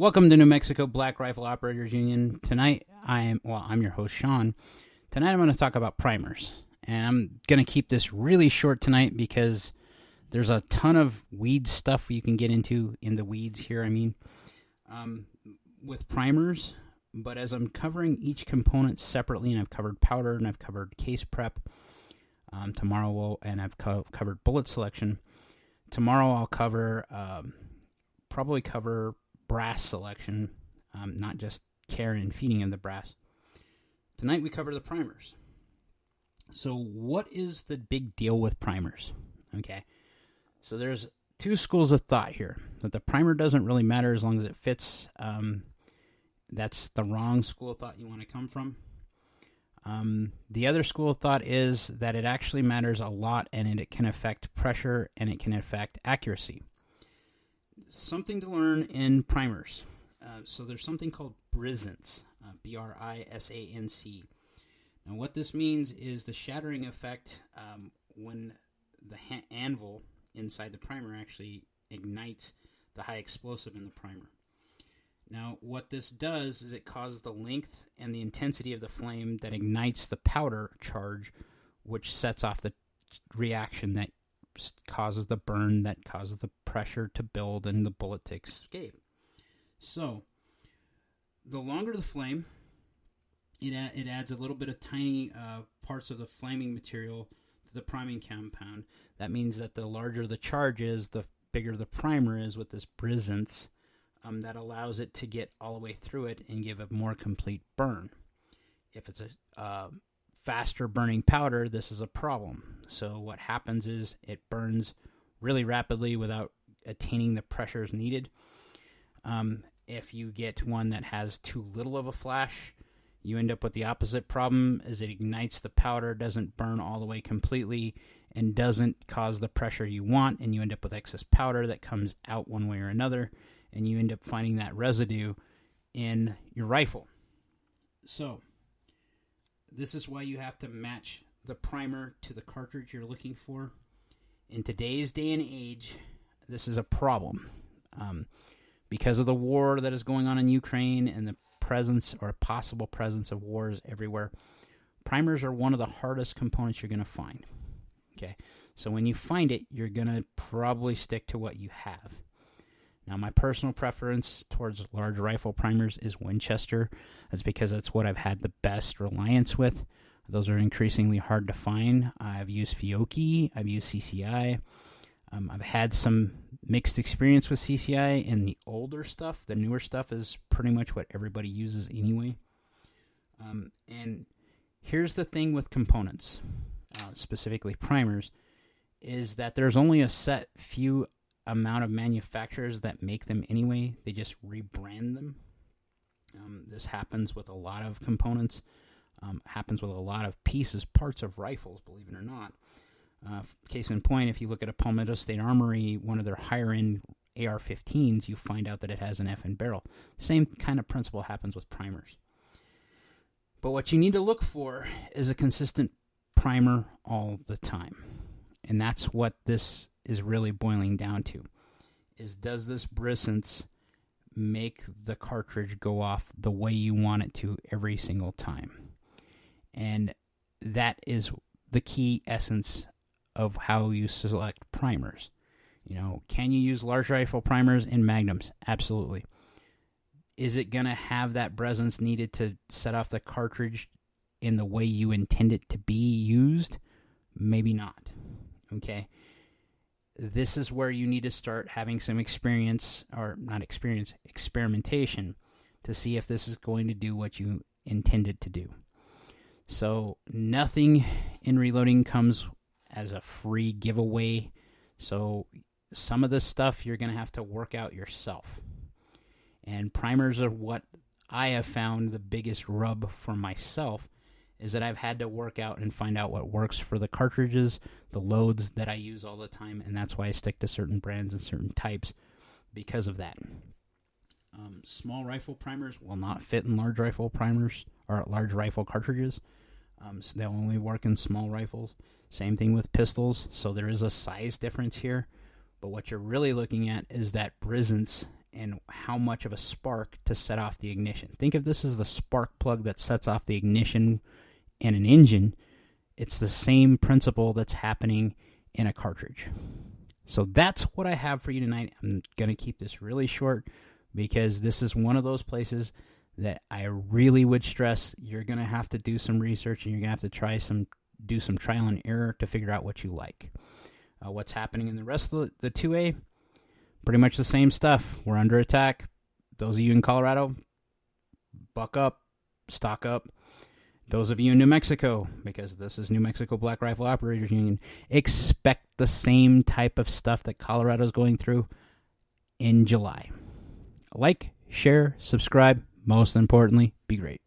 Welcome to New Mexico Black Rifle Operators Union. Tonight, I'm your host, Sean. Tonight, I'm going to talk about primers. And I'm going to keep this really short tonight because there's a ton of weed stuff you can get into in the weeds here, with primers. But as I'm covering each component separately, and I've covered powder, and I've covered case prep, and I've covered bullet selection. Tomorrow, I'll probably cover brass selection, not just care and feeding of the brass. Tonight we cover the primers. So what is the big deal with primers? Okay, so there's two schools of thought here. That the primer doesn't really matter as long as it fits. That's the wrong school of thought you want to come from. The other school of thought is that it actually matters a lot, and it can affect pressure, and it can affect accuracy. Something to learn in primers. So there's something called brisance, B-R-I-S-A-N-C. Now what this means is the shattering effect when the anvil inside the primer actually ignites the high explosive in the primer. Now what this does is it causes the length and the intensity of the flame that ignites the powder charge, which sets off the reaction that causes the burn, that causes the pressure to build and the bullet to escape. So, the longer the flame, it adds a little bit of tiny parts of the flaming material to the priming compound. That means that the larger the charge is, the bigger the primer is with this brisance, that allows it to get all the way through it and give a more complete burn. If it's a faster burning powder, this is a problem. So what happens is it burns really rapidly without attaining the pressures needed. If you get one that has too little of a flash, you end up with the opposite problem, as it ignites the powder, doesn't burn all the way completely, and doesn't cause the pressure you want, and you end up with excess powder that comes out one way or another, and you end up finding that residue in your rifle. So this is why you have to match the primer to the cartridge you're looking for. In today's day and age, this is a problem. Because of the war that is going on in Ukraine and the presence or possible presence of wars everywhere, primers are one of the hardest components you're going to find. Okay, so when you find it, you're going to probably stick to what you have. Now, my personal preference towards large rifle primers is Winchester. That's because that's what I've had the best reliance with. Those are increasingly hard to find. I've used Fiocchi. I've used CCI. I've had some mixed experience with CCI, and the older stuff, the newer stuff, is pretty much what everybody uses anyway. And here's the thing with components, specifically primers, is that there's only a set few amount of manufacturers that make them anyway. They just rebrand them. This happens with a lot of components, happens with a lot of pieces, parts of rifles, believe it or not. Case in point, if you look at a Palmetto State Armory, one of their higher-end AR-15s, you find out that it has an FN barrel. Same kind of principle happens with primers. But what you need to look for is a consistent primer all the time. And that's what this is really boiling down to, is does this brisance make the cartridge go off the way you want it to every single time? And that is the key essence of how you select primers. Can you use large rifle primers in magnums? Absolutely. Is it going to have that brisance needed to set off the cartridge in the way you intend it to be used? Maybe not. Okay. This is where you need to start having some experimentation to see if this is going to do what you intended to do. So nothing in reloading comes as a free giveaway. So some of this stuff you're going to have to work out yourself. And primers are what I have found the biggest rub for myself, is that I've had to work out and find out what works for the cartridges, the loads that I use all the time, and that's why I stick to certain brands and certain types because of that. Small rifle primers will not fit in large rifle primers or large rifle cartridges, so they'll only work in small rifles. Same thing with pistols, so there is a size difference here, but what you're really looking at is that brisance and how much of a spark to set off the ignition. Think of this as the spark plug that sets off the ignition in an engine. It's the same principle that's happening in a cartridge. So that's what I have for you tonight. I'm going to keep this really short because this is one of those places that I really would stress you're going to have to do some research and you're going to have to do some trial and error to figure out what you like. What's happening in the rest of the 2A? Pretty much the same stuff. We're under attack. Those of you in Colorado, buck up, stock up. Those of you in New Mexico, because this is New Mexico Black Rifle Operators Union, expect the same type of stuff that Colorado's going through in July. Like, share, subscribe. Most importantly, be great.